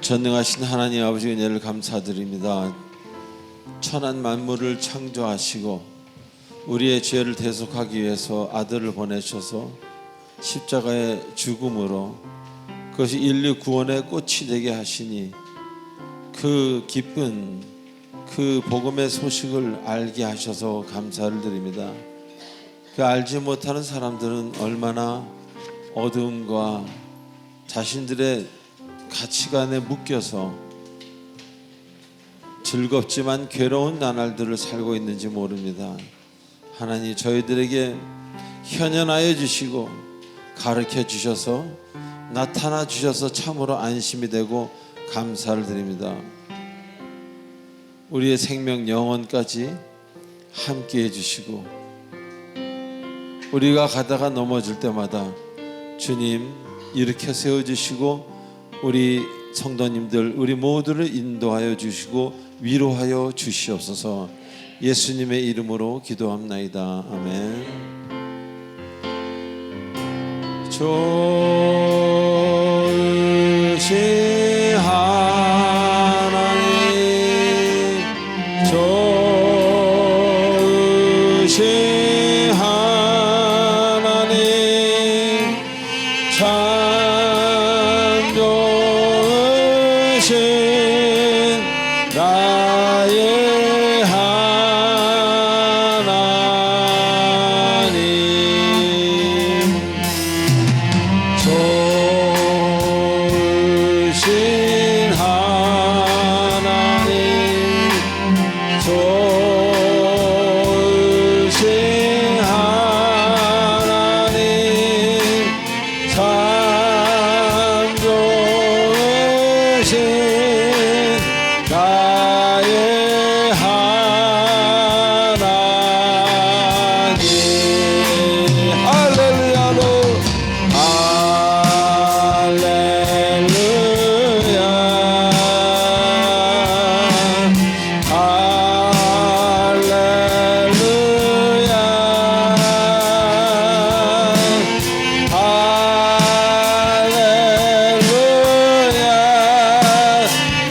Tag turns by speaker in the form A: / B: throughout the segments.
A: 전능하신 하나님 아버지 은혜를 감사드립니다. 천한 만물을 창조하시고 우리의 죄를 대속하기 위해서 아들을 보내셔서 십자가의 죽음으로 그것이 인류 구원의 꽃이 되게 하시니 그 기쁜 그 복음의 소식을 알게 하셔서 감사를 드립니다. 그 알지 못하는 사람들은 얼마나 어두움과 자신들의 가치관에 묶여서 즐겁지만 괴로운 나날들을 살고 있는지 모릅니다. 하나님, 저희들에게 현현하여 주시고 가르쳐 주셔서 나타나 주셔서 참으로 안심이 되고 감사를 드립니다. 우리의 생명 영혼까지 함께 해주시고 우리가 가다가 넘어질 때마다 주님 일으켜 세워주시고 우리 성도님들 우리 모두를 인도하여 주시고 위로하여 주시옵소서. 예수님의 이름으로 기도합나이다. 아멘. 좋으신 하나님, 좋으신 하나님, 참 좋으신 나의 하나님, 좋으신 하나님, 좋으신 하나님, 참 좋으신 나의 하나님. 할렐루야로 할렐루야 할렐루야 할렐루야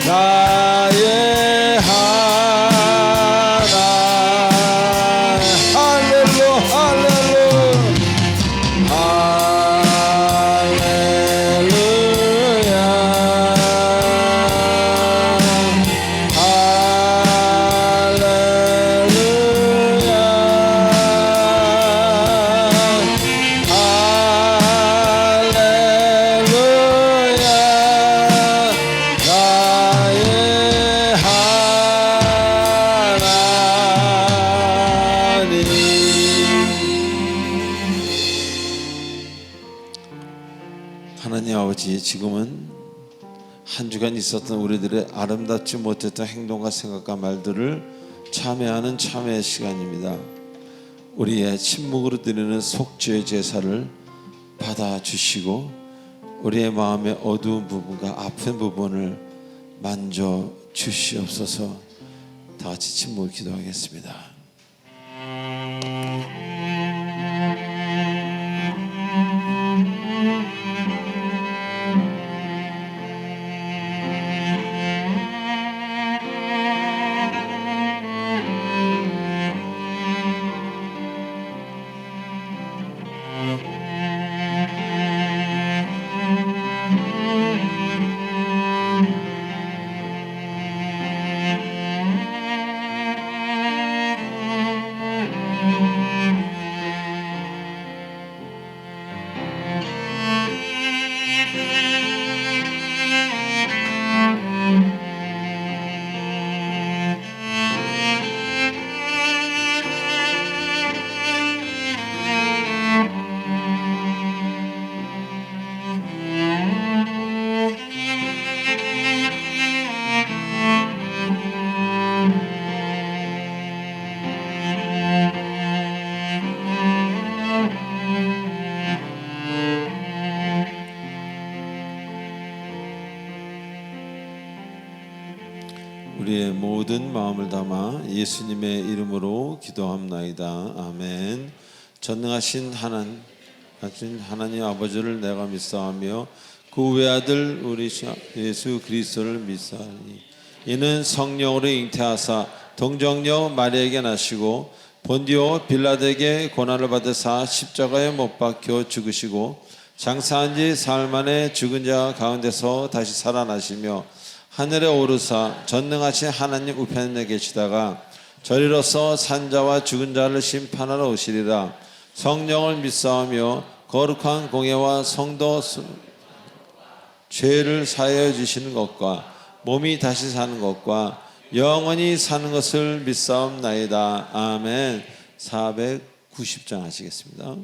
A: 나의 하나님. 할렐루야 하나님 아버지, 지금은 한 주간 있었던 우리들의 아름답지 못했던 행동과 생각과 말들을 참회하는 참회의 시간입니다. 우리의 침묵으로 드리는 속죄의 제사를 받아주시고 우리의 마음의 어두운 부분과 아픈 부분을 만져주시옵소서. 다 같이 침묵을 기도하겠습니다. 우리의 모든 마음을 담아 예수님의 이름으로 기도합나이다. 아멘. 전능하신 하나님 아버지를 내가 믿사오며 그 외아들 우리 예수 그리스도를 믿사오니 이는 성령으로 잉태하사 동정녀 마리아에게 나시고 본디오 빌라도에게 고난을 받으사 십자가에 못 박혀 죽으시고 장사한 지 사흘 만에 죽은 자 가운데서 다시 살아나시며 하늘에 오르사 전능하신 하나님 우편에 계시다가 저리로서 산자와 죽은 자를 심판하러 오시리라. 성령을 믿사오며 거룩한 공예와 성도 죄를 사하여 주시는 것과 몸이 다시 사는 것과 영원히 사는 것을 믿사옵나이다. 아멘. 490장 하시겠습니다.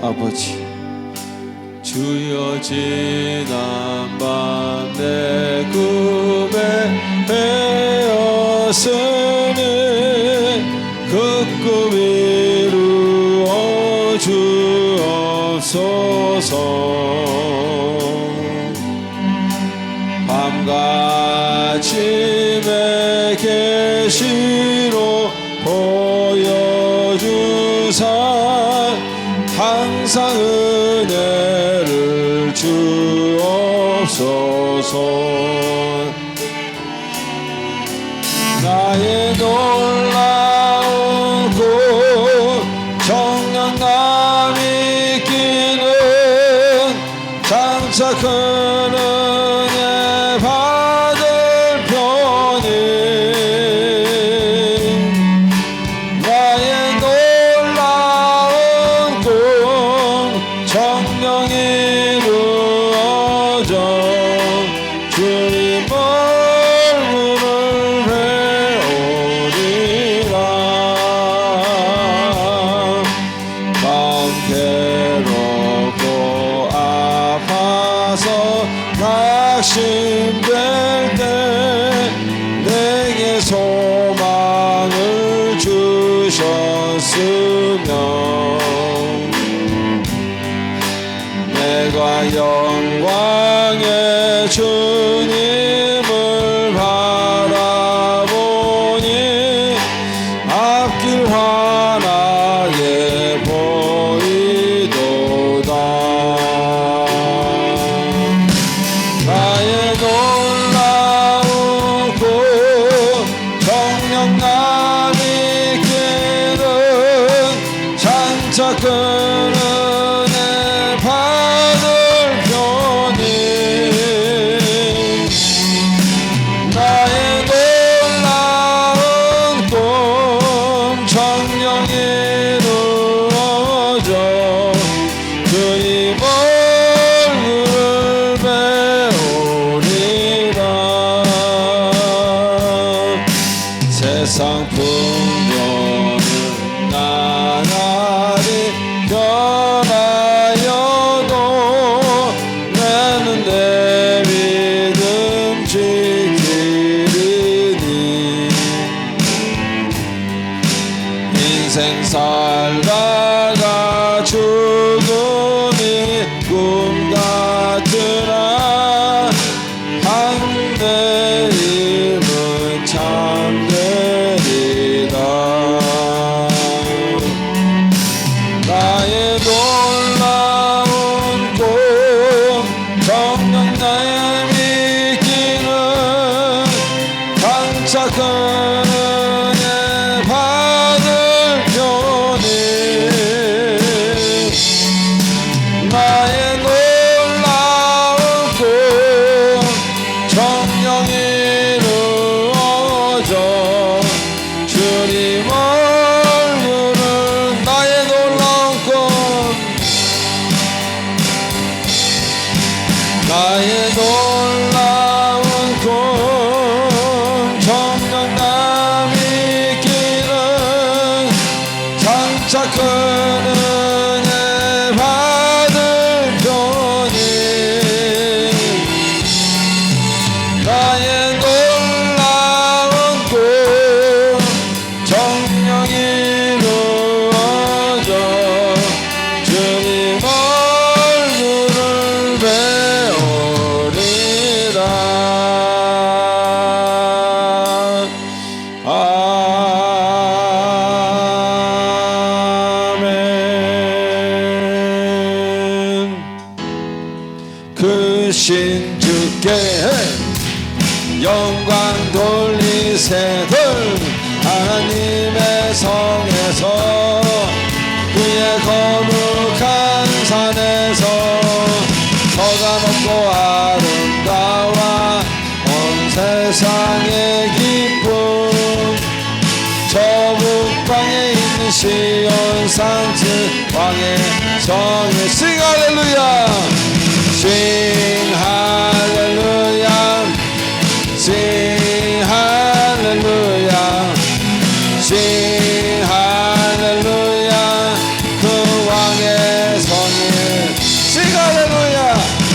A: 아버지 주여 지난 밤 내 꿈에 베었으니 그 꿈 이루어 주옵소서. 밤같이 계시로 보여주사 항상 은혜를 주옵소서. 나의 놀라운 꿈 정령감이 끼는 장차 큰 은혜 받을 편이 나의 놀라운 꿈 정령 이루어져 주님 얼굴을 배우리라. 마음 괴롭고 아파서 낙심될 때 내게 소망을 주셨으며 내가 영광의 주님을 바라보니 앞길 환하게 보이도다. 나의 놀라운 꿈 정령감이 끼는 장차 큰 은혜 받을 편이 나의 놀라운 꿈 정령 이루어져 주님 얼굴을 배우리라. 세상 풍요는 나날이 부르신 주께 영광 돌리세들 하나님의 성에서 그의 거룩한 산에서 저가 높고 아름다워 온 세상의 기쁨 저 북방에 있는 시온 산지 왕의 성에 sing 할렐루야 sing 할렐루야 sing 할렐루야 sing 할렐루야 그 왕의 성에 sing 할렐루야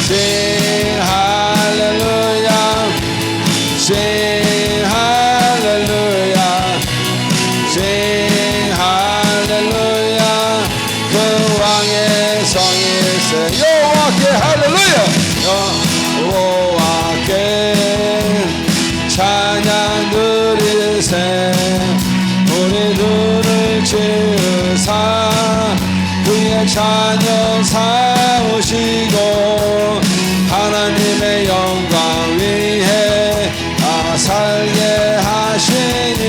A: sing 할렐루야 sing 할렐루야 sing 할렐루야 그 왕의 성에 여호와께 할렐루야 여호와께 찬양 드리세 우리 눈을 지으사 그의 자녀 삼으시고 하나님의 영광 위에 살게 하시니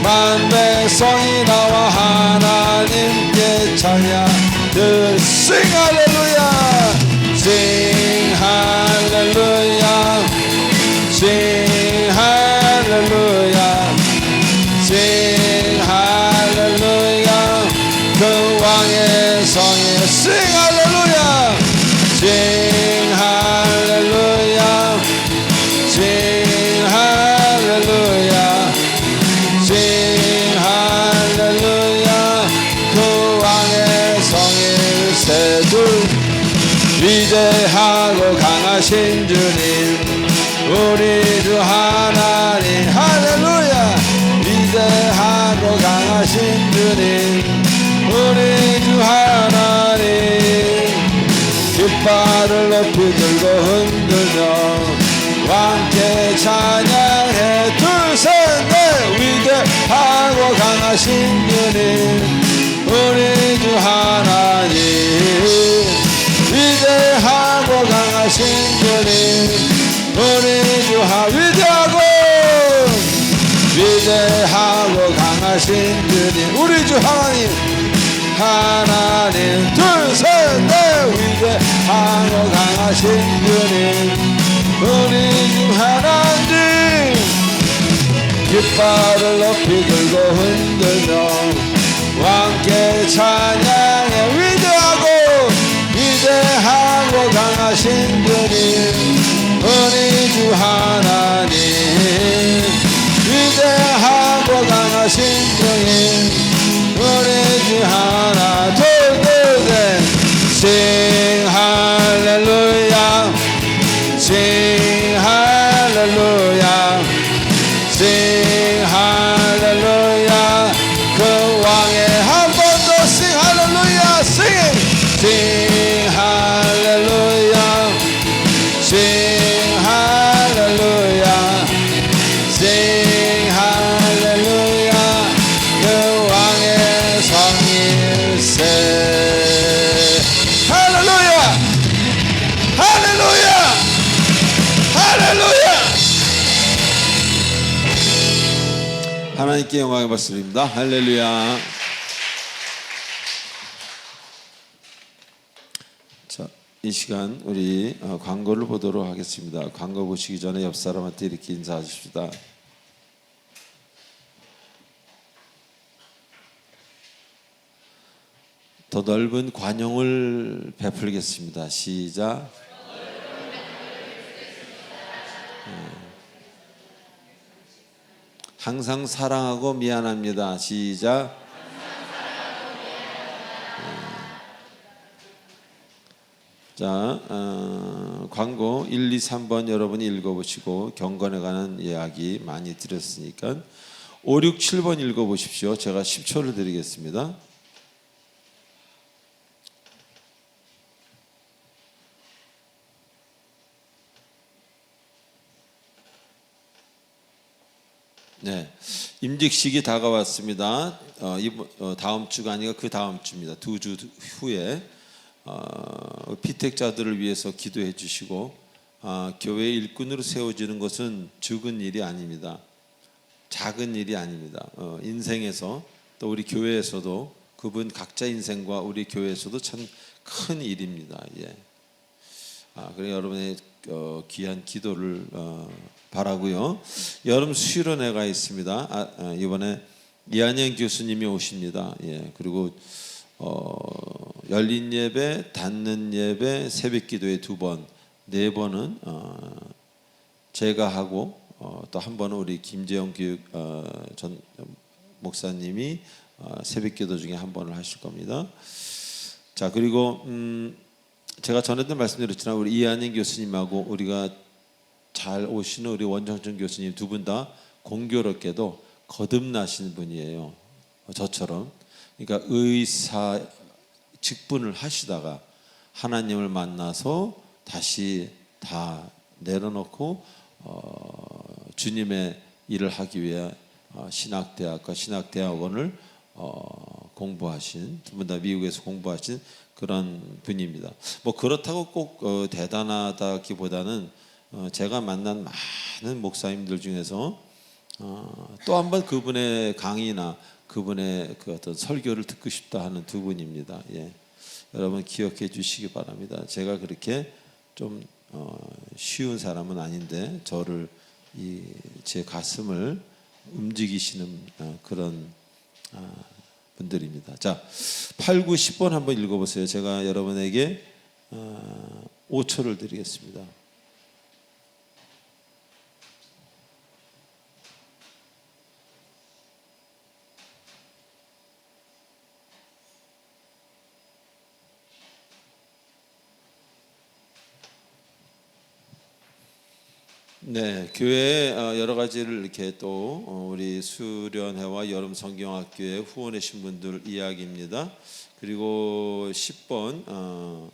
A: 만백성이 나와 하나님께 찬양 sing 할렐루야 sing 할렐루야 sing 할렐루야 sing 할렐루야 그 왕의 성에 sing 할렐루야 sing 할렐루야 sing 할렐루야 sing 할렐루야 그 왕의 성에 새들 위대하고 강하신 주님 우리 주 하나님 할렐루야 위대하고 강하신 주님 우리 주 하나님 깃발을 높이 들고 흔들며 왕께 찬양해 둘셋넷 위대하고 강하신 주님 우리 주 하나님 위대하고 강하신 주님 우리 주 위대하고 강하신 주님 우리 주 하나님 하나님 둘셋넷 위대하고 강하신 주님 우리 주 하나님 깃발을 높이 들고 흔들며 왕께 찬양해 위대하고 강하신 주님 우리 주 하나님 위대하고 강하신 주님 우리 주 하나 둘셋 sing 할렐루야 sing 할렐루야 sing 할렐루야 그 왕의 한 번 더 sing 할렐루야 sing 할렐루야 sing 할렐루야 sing 할렐루야 그 왕의 성일세 할렐루야 할렐루야 할렐루야 하나님께 영광의 박수드립니다. 할렐루야. 자, 이 시간 우리 광고를 보도록 하겠습니다. 광고 보시기 전에 옆 사람한테 이렇게 인사하십시다. 더 넓은 관용을 베풀겠습니다. 시작. 항상 사랑하고 미안합니다. 시작. 자, 광고 1, 2, 3번 여러분이 읽어보시고 경건에 관한 이야기 많이 드렸으니까 5, 6, 7번 읽어보십시오. 제가 10초를 드리겠습니다. 네, 임직식이 다가왔습니다. 다음 주가 아니라 그 다음 주입니다. 2주 후에 피택자들을 위해서 기도해 주시고 교회 일꾼으로 세워지는 것은 적은 일이 아닙니다. 작은 일이 아닙니다. 인생에서 또 우리 교회에서도 그분 각자 인생과 우리 교회에서도 참 큰 일입니다. 예. 그래 여러분의 귀한 기도를 바라고요. 여름 수련회가 있습니다. 이번에 이한영 교수님이 오십니다. 예. 그리고 열린 예배, 닫는 예배, 새벽기도에 2번, 4번은 제가 하고 또 한 번은 우리 김재영 교육 전 목사님이 새벽기도 중에 한 번을 하실 겁니다. 자, 그리고 제가 전에도 말씀드렸지만 우리 이한영 교수님하고 우리가 잘 오시는 우리 원정준 교수님 두 분 다 공교롭게도 거듭나신 분이에요. 저처럼. 그러니까 의사 직분을 하시다가 하나님을 만나서 다시 다 내려놓고 주님의 일을 하기 위해 신학대학과 신학대학원을 공부하신, 두 분 다 미국에서 공부하신 그런 분입니다. 뭐 그렇다고 꼭 대단하다기보다는 제가 만난 많은 목사님들 중에서 또 한 번 그분의 강의나 그분의 그 어떤 설교를 듣고 싶다 하는 두 분입니다. 예. 여러분 기억해 주시기 바랍니다. 제가 그렇게 좀 쉬운 사람은 아닌데 저를 제 가슴을 움직이시는 그런 분들입니다. 자, 8, 9, 10번 한번 읽어보세요. 제가 여러분에게 5초를 드리겠습니다. 네, 교회 여러 가지를 이렇게 또 우리 수련회와 여름 성경학교에 후원하신 분들 이야기입니다. 그리고 10번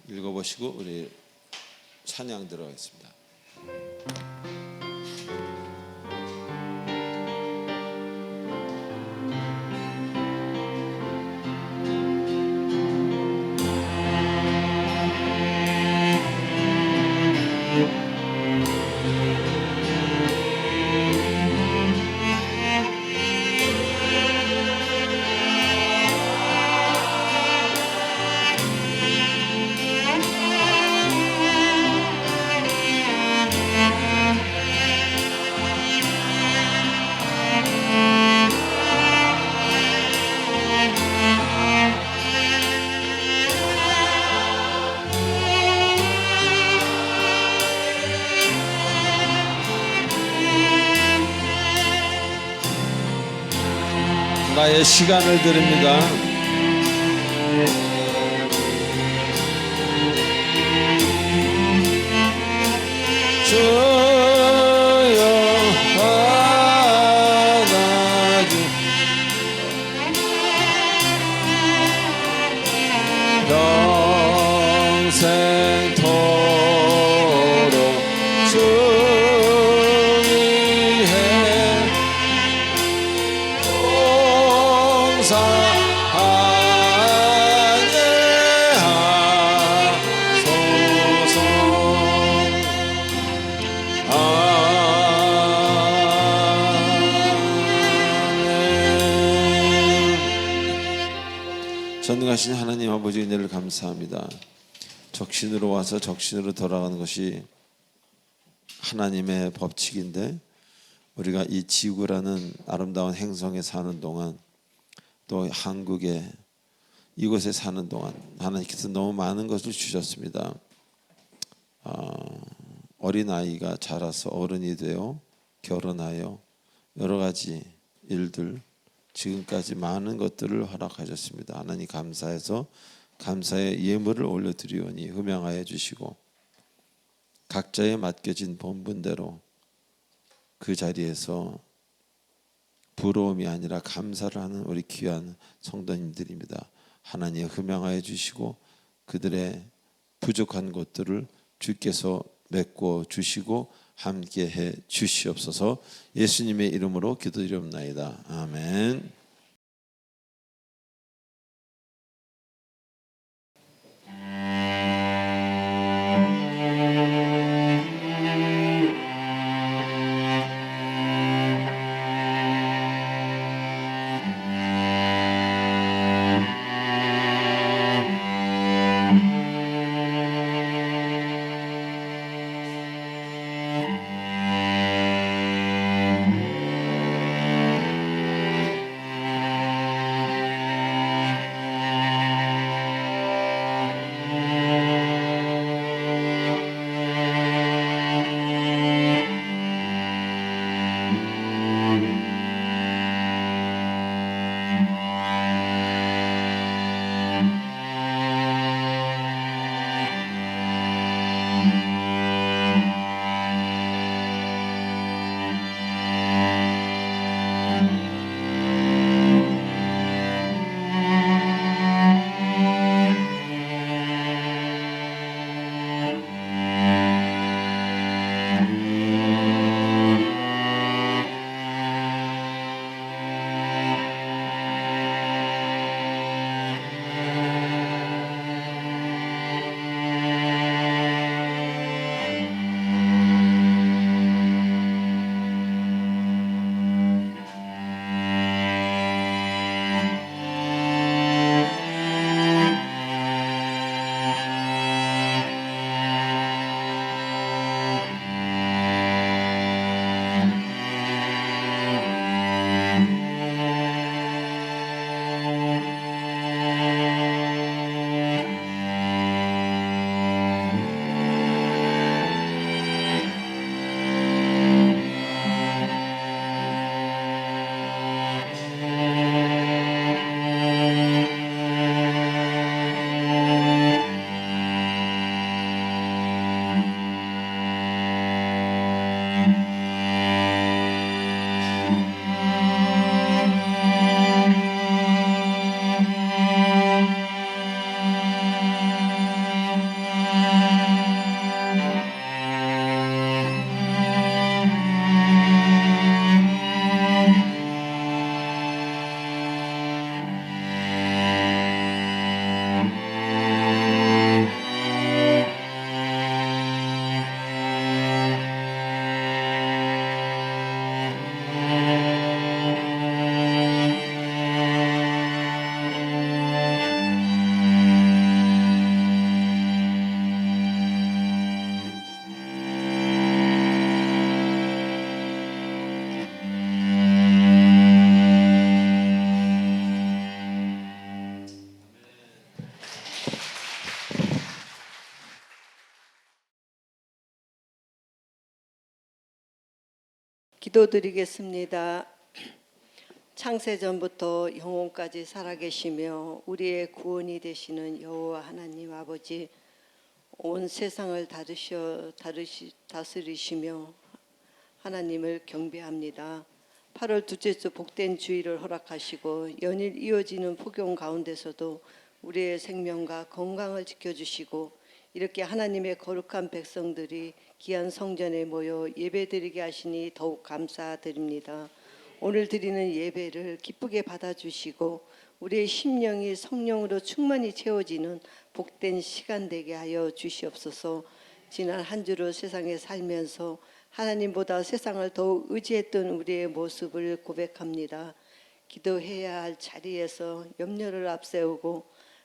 A: 읽어보시고 우리 찬양 들어가겠습니다. 나의 시간을 드립니다. 주여 하나님 평생토록 주의해 전능하신 하나님 아버지 은혜를 감사합니다. 적신으로 와서 적신으로 돌아가는 것이 하나님의 법칙인데 우리가 이 지구라는 아름다운 행성에 사는 동안 또 한국에 이곳에 사는 동안 하나님께서 너무 많은 것을 주셨습니다. 어린아이가 자라서 어른이 되어 결혼하여 여러 가지 일들 지금까지 많은 것들을 허락하셨습니다. 하나님 감사해서 감사의 예물을 올려드리오니 흠양하여 주시고 각자의 맡겨진 본분대로 그 자리에서 부러움이 아니라 감사를 하는 우리 귀한 성도님들입니다. 하나님 흠양하여 주시고 그들의 부족한 것들을 주께서 메꿔 주시고 함께해 주시옵소서. 예수님의 이름으로 기도드리옵나이다. 아멘.
B: 기도드리겠습니다. 창세전부터 영혼까지 살아계시며 우리의 구원이 되시는 여호와 하나님 아버지, 온 세상을 다스리시며 하나님을 경배합니다. 8월 둘째 주 복된 주일을 허락하시고 연일 이어지는 폭염 가운데서도 우리의 생명과 건강을 지켜주시고 이렇게 하나님의 거룩한 백성들이 귀한 성전에 모여 예배드리게 하시니 더욱 감사드립니다. 오늘 드리는 예배를 기쁘게 받아주시고 우리의 심령이 성령으로 충만히 채워지는 복된 시간 되게 하여 주시옵소서. 지난 한 주를 세상에 살면서 하나님보다 세상을 더욱 의지했던 우리의 모습을 고백합니다. 기도해야 할 자리에서 염려를 앞세우고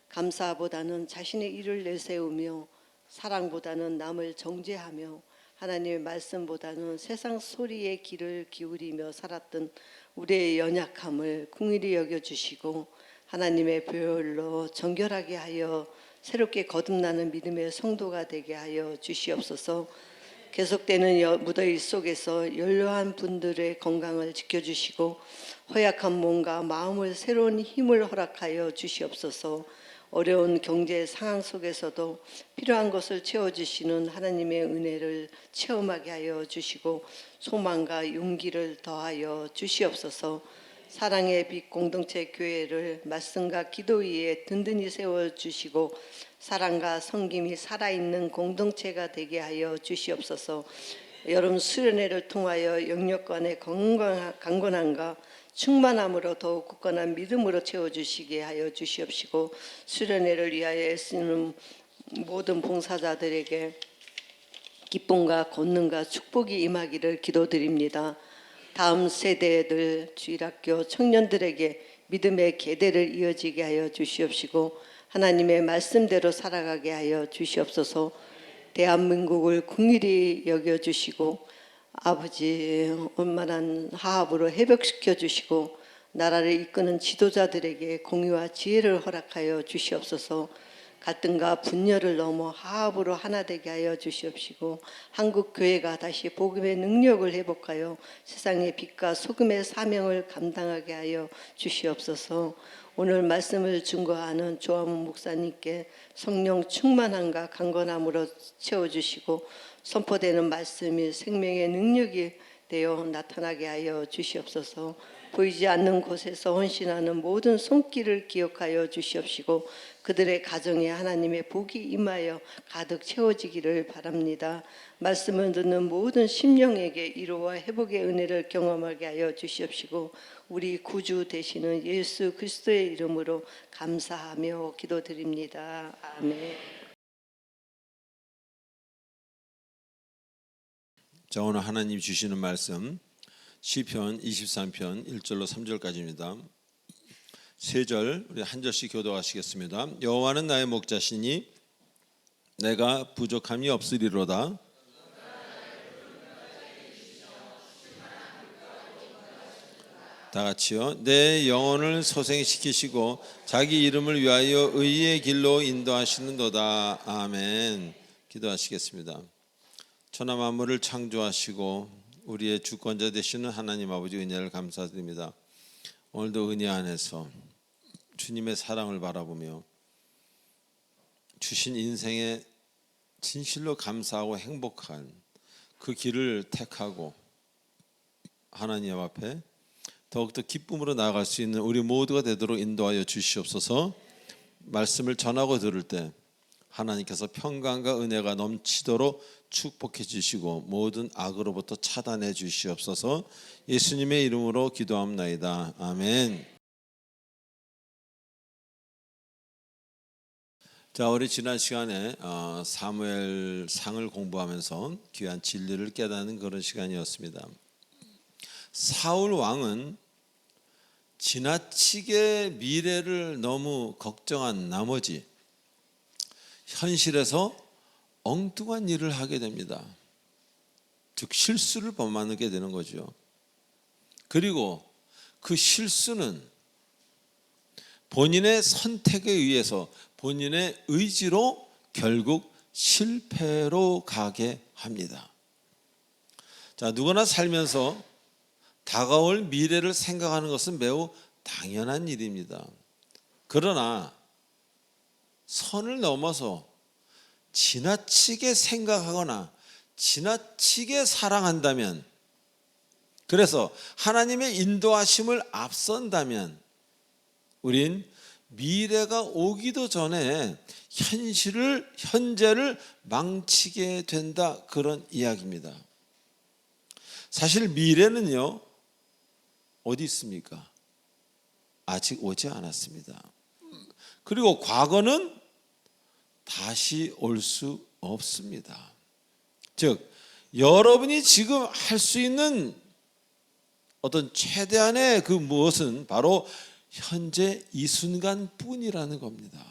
B: 감사보다는 자신의 일을 내세우며 사랑보다는 남을 정죄하며 하나님의 말씀보다는 세상 소리에 귀를 기울이며 살았던 우리의 연약함을 긍휼히 여겨주시고 하나님의 보혈로 정결하게 하여 새롭게 거듭나는 믿음의 성도가 되게 하여 주시옵소서. 계속되는 무더위 속에서 연로한 분들의 건강을 지켜주시고 허약한 몸과 마음을 새로운 힘을 허락하여 주시옵소서. 어려운 경제 상황 속에서도 필요한 것을 채워주시는 하나님의 은혜를 체험하게 하여 주시고 소망과 용기를 더하여 주시옵소서. 사랑의 빛 공동체 교회를 말씀과 기도 위에 든든히 세워주시고 사랑과 섬김이 살아있는 공동체가 되게 하여 주시옵소서. 여름 수련회를 통하여 영역간의 강건함과 충만함으로 더욱 굳건한 믿음으로 채워주시게 하여 주시옵시고 수련회를 위하여 애쓰는 모든 봉사자들에게 기쁨과 권능과 축복이 임하기를 기도드립니다. 다음 세대들 주일학교 청년들에게 믿음의 계대를 이어지게 하여 주시옵시고 하나님의 말씀대로 살아가게 하여 주시옵소서. 대한민국을 긍휼히 여겨주시고 아버지 원만한 화합으로 회복시켜 주시고 나라를 이끄는 지도자들에게 공의와 지혜를 허락하여 주시옵소서. 갈등과 분열을 넘어 화합으로 하나 되게 하여 주시옵시고 한국 교회가 다시 복음의 능력을 회복하여 세상의 빛과 소금의 사명을 감당하게 하여 주시옵소서. 오늘 말씀을 증거하는 조화문 목사님께 성령 충만함과 강건함으로 채워주시고 선포되는 말씀이 생명의 능력이 되어 나타나게 하여 주시옵소서. 보이지 않는 곳에서 헌신하는 모든 손길을 기억하여 주시옵시고 그들의 가정에 하나님의 복이 임하여 가득 채워지기를 바랍니다. 말씀을 듣는 모든 심령에게 위로와 회복의 은혜를 경험하게 하여 주시옵시고 우리 구주 되시는 예수 그리스도의 이름으로 감사하며 기도드립니다. 아멘.
A: 자, 오늘 하나님 주시는 말씀 시편 23편 1절로 3절까지입니다. 세 절 우리 한 절씩 교도하시겠습니다. 여호와는 나의 목자시니 내가 부족함이 없으리로다. 다 같이요. 내 영혼을 소생시키시고 자기 이름을 위하여 의의 길로 인도하시는도다. 아멘. 기도하시겠습니다. 천하 만물을 창조하시고 우리의 주권자 되시는 하나님 아버지 은혜를 감사드립니다. 오늘도 은혜 안에서 주님의 사랑을 바라보며 주신 인생에 진실로 감사하고 행복한 그 길을 택하고 하나님 앞에 더욱더 기쁨으로 나아갈 수 있는 우리 모두가 되도록 인도하여 주시옵소서. 말씀을 전하고 들을 때 하나님께서 평강과 은혜가 넘치도록 축복해 주시고 모든 악으로부터 차단해 주시옵소서. 예수님의 이름으로 기도합나이다. 아멘. 자, 우리 지난 시간에 사무엘상을 공부하면서 귀한 진리를 깨닫는 그런 시간이었습니다. 사울 왕은 지나치게 미래를 너무 걱정한 나머지 현실에서 엉뚱한 일을 하게 됩니다. 즉 실수를 범하게 되는 거죠. 그리고 그 실수는 본인의 선택에 의해서 본인의 의지로 결국 실패로 가게 합니다. 자, 누구나 살면서 다가올 미래를 생각하는 것은 매우 당연한 일입니다. 그러나 선을 넘어서 지나치게 생각하거나 지나치게 사랑한다면, 그래서 하나님의 인도하심을 앞선다면 우린 미래가 오기도 전에 현재를 망치게 된다, 그런 이야기입니다. 사실 미래는요, 어디 있습니까? 아직 오지 않았습니다. 그리고 과거는 다시 올 수 없습니다. 즉, 여러분이 지금 할 수 있는 어떤 최대한의 그 무엇은 바로 현재 이 순간뿐이라는 겁니다.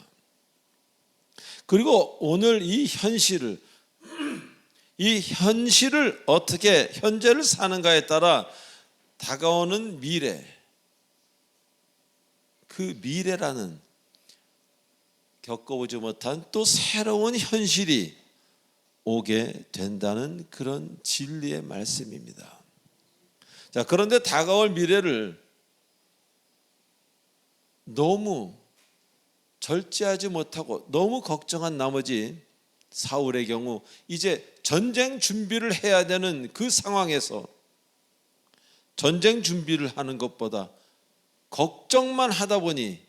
A: 그리고 오늘 이 현실을 어떻게 현재를 사는가에 따라 다가오는 미래, 그 미래라는 겪어보지 못한 또 새로운 현실이 오게 된다는 그런 진리의 말씀입니다. 자, 그런데 다가올 미래를 너무 절제하지 못하고 너무 걱정한 나머지 사울의 경우 이제 전쟁 준비를 해야 되는 그 상황에서 전쟁 준비를 하는 것보다 걱정만 하다 보니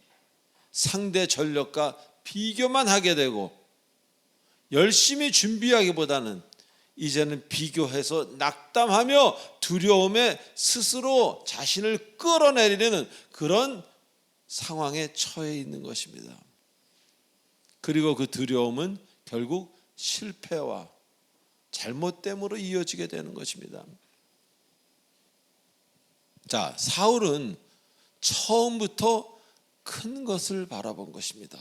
A: 상대 전력과 비교만 하게 되고, 열심히 준비하기보다는 이제는 비교해서 낙담하며 두려움에 스스로 자신을 끌어내리는 그런 상황에 처해 있는 것입니다. 그리고 그 두려움은 결국 실패와 잘못됨으로 이어지게 되는 것입니다. 자, 사울은 처음부터 큰 것을 바라본 것입니다.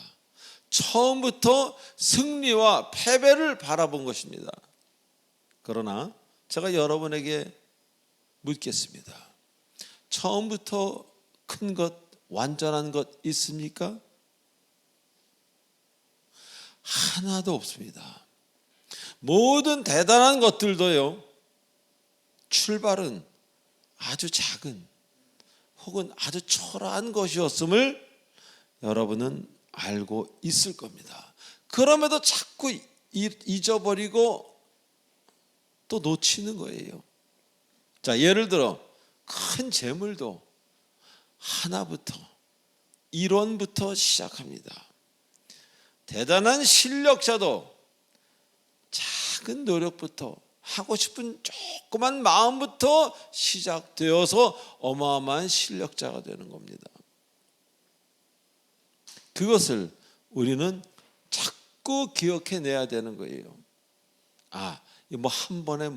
A: 처음부터 승리와 패배를 바라본 것입니다. 그러나 제가 여러분에게 묻겠습니다. 처음부터 큰 것, 완전한 것 있습니까? 하나도 없습니다. 모든 대단한 것들도요, 출발은 아주 작은 혹은 아주 초라한 것이었음을 여러분은 알고 있을 겁니다. 그럼에도 자꾸 잊어버리고 또 놓치는 거예요. 자, 예를 들어 큰 재물도 하나부터, 일원부터 시작합니다. 대단한 실력자도 작은 노력부터, 하고 싶은 조그만 마음부터 시작되어서 어마어마한 실력자가 되는 겁니다. 그것을 우리는 자꾸 기억해내야 되는 거예요. 아, 한 번에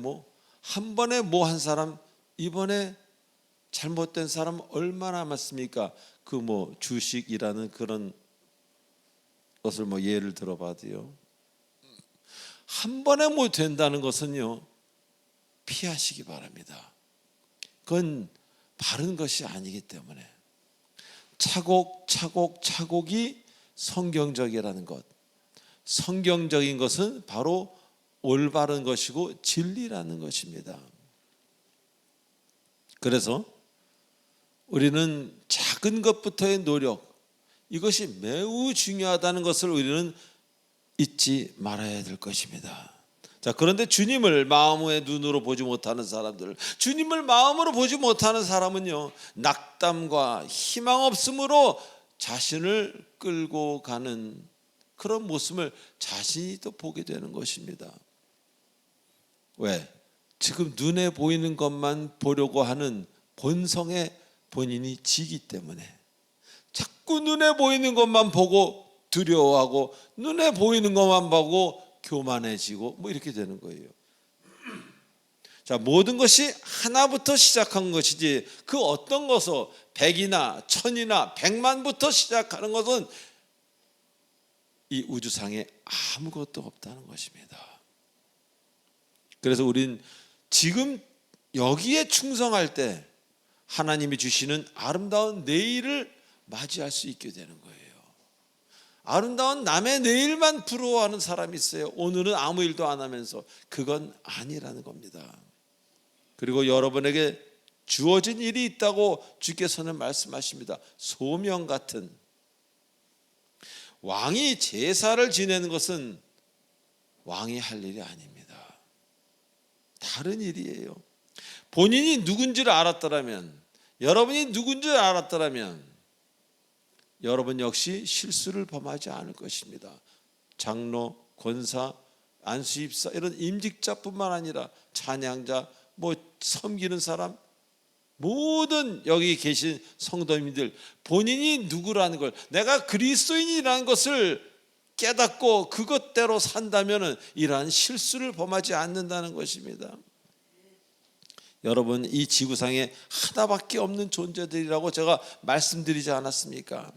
A: 한 사람, 이번에 잘못된 사람 얼마나 많습니까? 그 주식이라는 그런 것을 예를 들어봐도요, 한 번에 된다는 것은요, 피하시기 바랍니다. 그건 바른 것이 아니기 때문에 차곡차곡이 성경적이라는 것, 성경적인 것은 바로 올바른 것이고 진리라는 것입니다. 그래서 우리는 작은 것부터의 노력, 이것이 매우 중요하다는 것을 우리는 잊지 말아야 될 것입니다. 자, 그런데 주님을 마음의 눈으로 보지 못하는 사람들, 주님을 마음으로 보지 못하는 사람은요, 낙담과 희망 없음으로 자신을 끌고 가는 그런 모습을 자신이 또 보게 되는 것입니다. 왜? 지금 눈에 보이는 것만 보려고 하는 본성에 본인이 지기 때문에 자꾸 눈에 보이는 것만 보고 두려워하고, 눈에 보이는 것만 보고 교만해지고 이렇게 되는 거예요. 자, 모든 것이 하나부터 시작한 것이지 그 어떤 것을 100이나 1000이나 100만부터 시작하는 것은 이 우주상에 아무것도 없다는 것입니다. 그래서 우린 지금 여기에 충성할 때 하나님이 주시는 아름다운 내일을 맞이할 수 있게 되는 거예요. 아름다운 남의 내일만 부러워하는 사람이 있어요. 오늘은 아무 일도 안 하면서. 그건 아니라는 겁니다. 그리고 여러분에게 주어진 일이 있다고 주께서는 말씀하십니다. 소명 같은. 왕이 제사를 지내는 것은 왕이 할 일이 아닙니다. 다른 일이에요. 본인이 누군지를 알았더라면, 여러분이 누군지를 알았더라면 여러분 역시 실수를 범하지 않을 것입니다. 장로, 권사, 안수입사 이런 임직자뿐만 아니라 찬양자, 섬기는 사람, 모든 여기 계신 성도님들, 본인이 누구라는 걸, 내가 그리스도인이라는 것을 깨닫고 그것대로 산다면 이러한 실수를 범하지 않는다는 것입니다. 여러분, 이 지구상에 하나밖에 없는 존재들이라고 제가 말씀드리지 않았습니까?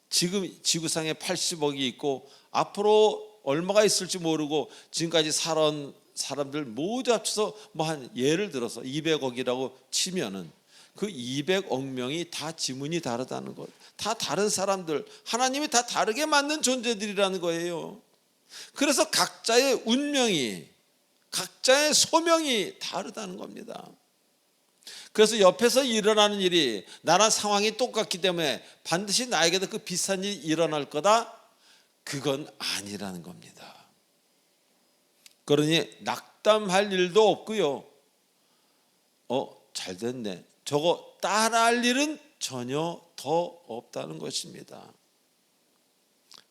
A: 지금 지구상에 80억이 있고 앞으로 얼마가 있을지 모르고 지금까지 살아온 사람들 모두 합쳐서 한 예를 들어서 200억이라고 치면은 그 200억 명이 다 지문이 다르다는 것, 다 다른 사람들, 하나님이 다 다르게 만든 존재들이라는 거예요. 그래서 각자의 운명이, 각자의 소명이 다르다는 겁니다. 그래서 옆에서 일어나는 일이 나랑 상황이 똑같기 때문에 반드시 나에게도 그 비슷한 일이 일어날 거다, 그건 아니라는 겁니다. 그러니 낙담할 일도 없고요. 잘 됐네, 저거 따라할 일은 전혀 더 없다는 것입니다.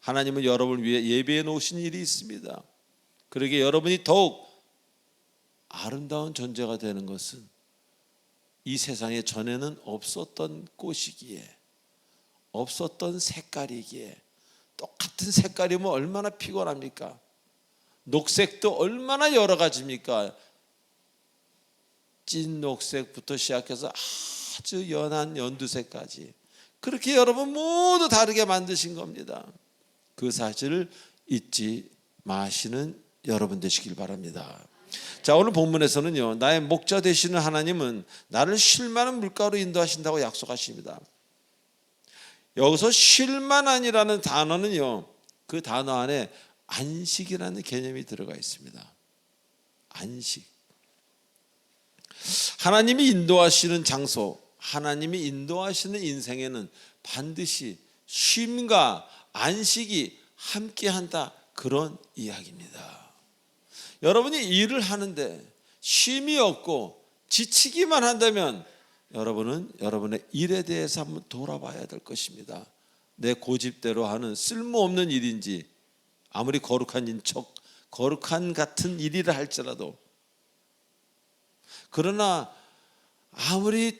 A: 하나님은 여러분을 위해 예비해 놓으신 일이 있습니다. 그러기에 여러분이 더욱 아름다운 존재가 되는 것은 이 세상에 전에는 없었던 꽃이기에, 없었던 색깔이기에, 똑같은 색깔이면 얼마나 피곤합니까? 녹색도 얼마나 여러 가지입니까? 찐 녹색부터 시작해서 아주 연한 연두색까지, 그렇게 여러분 모두 다르게 만드신 겁니다. 그 사실을 잊지 마시는 여러분 되시길 바랍니다. 자, 오늘 본문에서는요, 나의 목자 되시는 하나님은 나를 쉴만한 물가로 인도하신다고 약속하십니다. 여기서 쉴만한이라는 단어는요, 그 단어 안에 안식이라는 개념이 들어가 있습니다. 안식. 하나님이 인도하시는 장소, 하나님이 인도하시는 인생에는 반드시 쉼과 안식이 함께한다, 그런 이야기입니다. 여러분이 일을 하는데 쉼이 없고 지치기만 한다면 여러분은 여러분의 일에 대해서 한번 돌아봐야 될 것입니다. 내 고집대로 하는 쓸모없는 일인지, 아무리 거룩한 거룩한 같은 일이라 할지라도, 그러나 아무리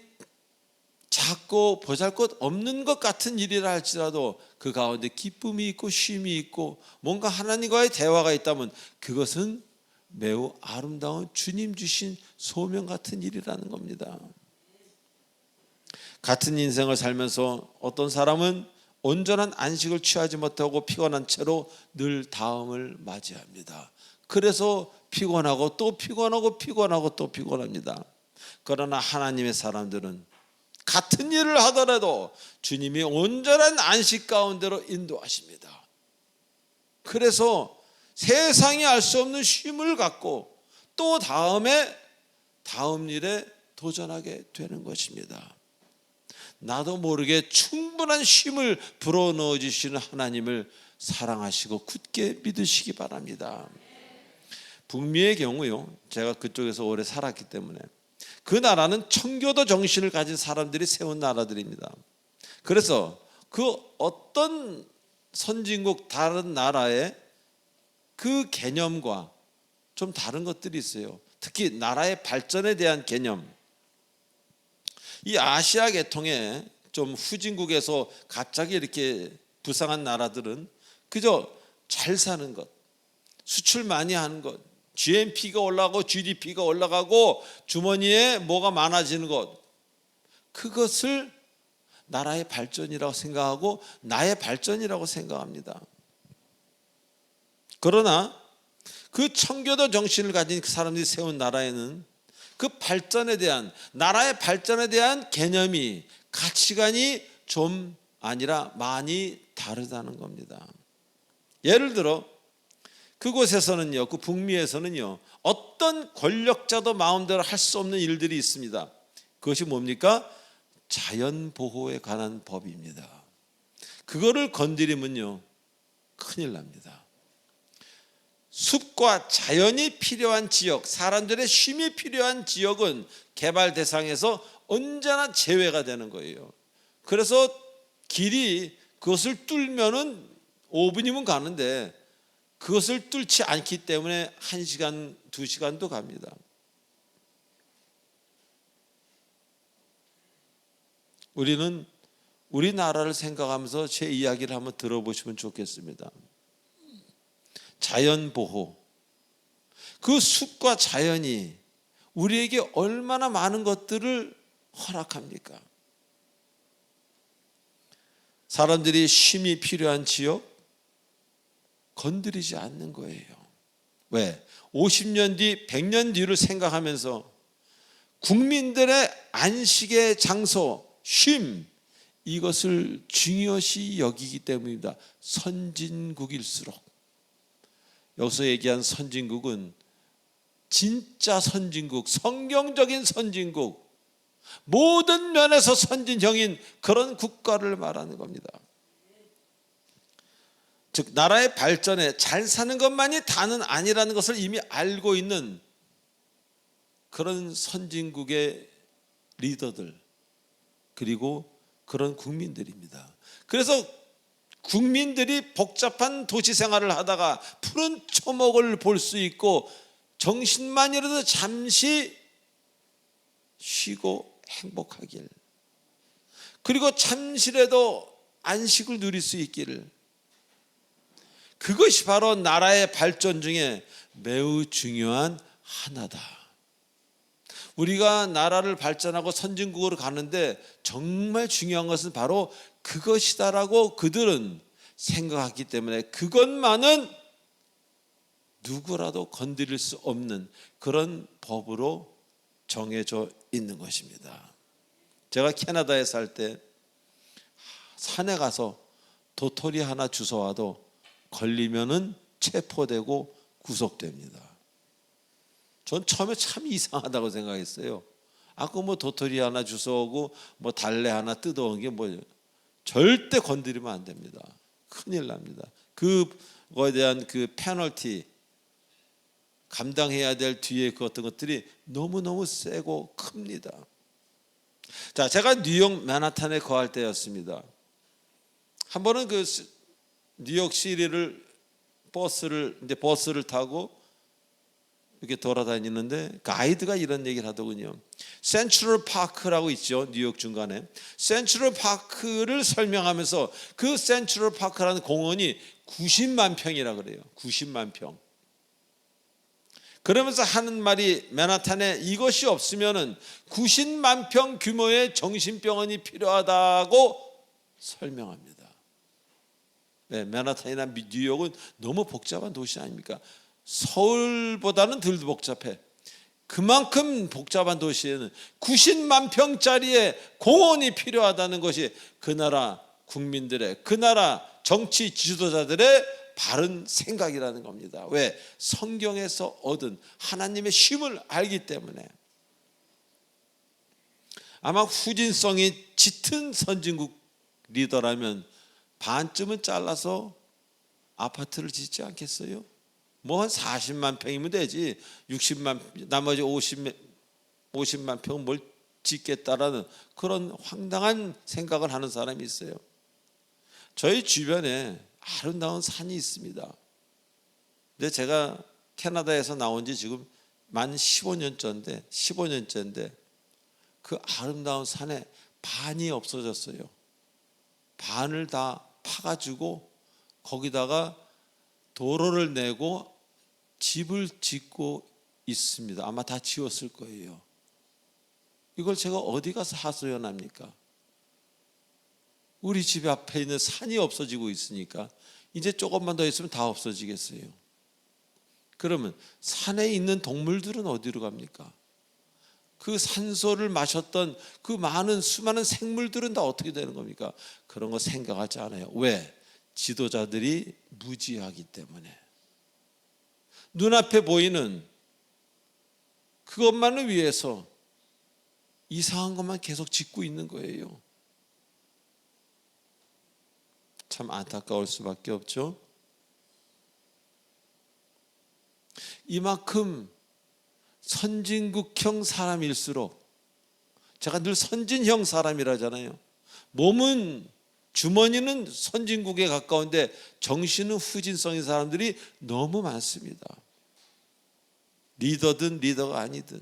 A: 작고 보잘것 없는 것 같은 일이라 할지라도 그 가운데 기쁨이 있고 쉼이 있고 뭔가 하나님과의 대화가 있다면 그것은 매우 아름다운 주님 주신 소명 같은 일이라는 겁니다. 같은 인생을 살면서 어떤 사람은 온전한 안식을 취하지 못하고 피곤한 채로 늘 다음을 맞이합니다. 그래서 피곤하고 또 피곤하고 피곤하고 또 피곤합니다. 그러나 하나님의 사람들은 같은 일을 하더라도 주님이 온전한 안식 가운데로 인도하십니다. 그래서 세상이 알 수 없는 쉼을 갖고 또 다음 일에 도전하게 되는 것입니다. 나도 모르게 충분한 쉼을 불어넣어 주시는 하나님을 사랑하시고 굳게 믿으시기 바랍니다. 북미의 경우요, 제가 그쪽에서 오래 살았기 때문에 그 나라는 청교도 정신을 가진 사람들이 세운 나라들입니다. 그래서 그 어떤 선진국 다른 나라의 그 개념과 좀 다른 것들이 있어요. 특히 나라의 발전에 대한 개념. 이 아시아 계통의 좀 후진국에서 갑자기 이렇게 부상한 나라들은 그저 잘 사는 것, 수출 많이 하는 것, GNP가 올라가고 GDP가 올라가고 주머니에 뭐가 많아지는 것, 그것을 나라의 발전이라고 생각하고 나의 발전이라고 생각합니다. 그러나 그 청교도 정신을 가진 사람들이 세운 나라에는 그 발전에 대한, 나라의 발전에 대한 개념이, 가치관이 좀 아니라 많이 다르다는 겁니다. 예를 들어 그곳에서는요, 그 북미에서는요, 어떤 권력자도 마음대로 할 수 없는 일들이 있습니다. 그것이 뭡니까? 자연 보호에 관한 법입니다. 그거를 건드리면요, 큰일 납니다. 숲과 자연이 필요한 지역, 사람들의 쉼이 필요한 지역은 개발 대상에서 언제나 제외가 되는 거예요. 그래서 길이 그것을 뚫면은 5분이면 가는데 그것을 뚫지 않기 때문에 1시간, 2시간도 갑니다. 우리는 우리나라를 생각하면서 제 이야기를 한번 들어보시면 좋겠습니다. 자연 보호, 그 숲과 자연이 우리에게 얼마나 많은 것들을 허락합니까? 사람들이 쉼이 필요한 지역 건드리지 않는 거예요. 왜? 50년 뒤, 100년 뒤를 생각하면서 국민들의 안식의 장소, 쉼, 이것을 중요시 여기기 때문입니다. 선진국일수록. 여기서 얘기한 선진국은 진짜 선진국, 성경적인 선진국, 모든 면에서 선진형인 그런 국가를 말하는 겁니다. 즉 나라의 발전에 잘 사는 것만이 다는 아니라는 것을 이미 알고 있는 그런 선진국의 리더들, 그리고 그런 국민들입니다. 그래서 국민들이 복잡한 도시 생활을 하다가 푸른 초목을 볼 수 있고 정신만이라도 잠시 쉬고 행복하길, 그리고 잠시라도 안식을 누릴 수 있기를, 그것이 바로 나라의 발전 중에 매우 중요한 하나다. 우리가 나라를 발전하고 선진국으로 가는데 정말 중요한 것은 바로 그것이다라고 그들은 생각하기 때문에 그것만은 누구라도 건드릴 수 없는 그런 법으로 정해져 있는 것입니다. 제가 캐나다에 살 때 산에 가서 도토리 하나 주워와도 걸리면은 체포되고 구속됩니다. 전 처음에 참 이상하다고 생각했어요. 아까 뭐 도토리 하나 주워오고 뭐 달래 하나 뜯어온 게 뭐예요? 절대 건드리면 안 됩니다. 큰일 납니다. 그거에 대한 그 페널티, 감당해야 될 뒤에 그 어떤 것들이 너무너무 세고 큽니다. 자, 제가 뉴욕 맨하탄에 거할 때였습니다. 한 번은 그 뉴욕 시리를 버스를 타고 이렇게 돌아다니는데 가이드가 이런 얘기를 하더군요. 센트럴 파크라고 있죠, 뉴욕 중간에. 센트럴 파크를 설명하면서 그 센트럴 파크라는 공원이 90만 평이라 그래요. 90만 평. 그러면서 하는 말이 맨하탄에 이것이 없으면은 90만 평 규모의 정신병원이 필요하다고 설명합니다. 네, 맨하탄이나 뉴욕은 너무 복잡한 도시 아닙니까? 서울보다는 덜 복잡해. 그만큼 복잡한 도시에는 90만 평짜리의 공원이 필요하다는 것이 그 나라 국민들의, 그 나라 정치 지도자들의 바른 생각이라는 겁니다. 왜? 성경에서 얻은 하나님의 쉼을 알기 때문에. 아마 후진성이 짙은 선진국 리더라면 반쯤은 잘라서 아파트를 짓지 않겠어요? 뭐 한 40만 평이면 되지, 60만, 나머지 50만 평은 뭘 짓겠다라는 그런 황당한 생각을 하는 사람이 있어요. 저희 주변에 아름다운 산이 있습니다. 근데 제가 캐나다에서 나온 지 지금 만 15년째인데 그 아름다운 산에 반이 없어졌어요. 반을 다 파가지고 거기다가 도로를 내고 집을 짓고 있습니다. 아마 다 지었을 거예요. 이걸 제가 어디 가서 하소연합니까? 우리 집 앞에 있는 산이 없어지고 있으니까 이제 조금만 더 있으면 다 없어지겠어요. 그러면 산에 있는 동물들은 어디로 갑니까? 그 산소를 마셨던 그 많은 수많은 생물들은 다 어떻게 되는 겁니까? 그런 거 생각하지 않아요. 왜? 지도자들이 무지하기 때문에. 눈앞에 보이는 그것만을 위해서 이상한 것만 계속 짓고 있는 거예요. 참 안타까울 수밖에 없죠. 이만큼 선진국형 사람일수록, 제가 늘 선진형 사람이라잖아요. 몸은, 주머니는 선진국에 가까운데 정신은 후진성인 사람들이 너무 많습니다. 리더든 리더가 아니든.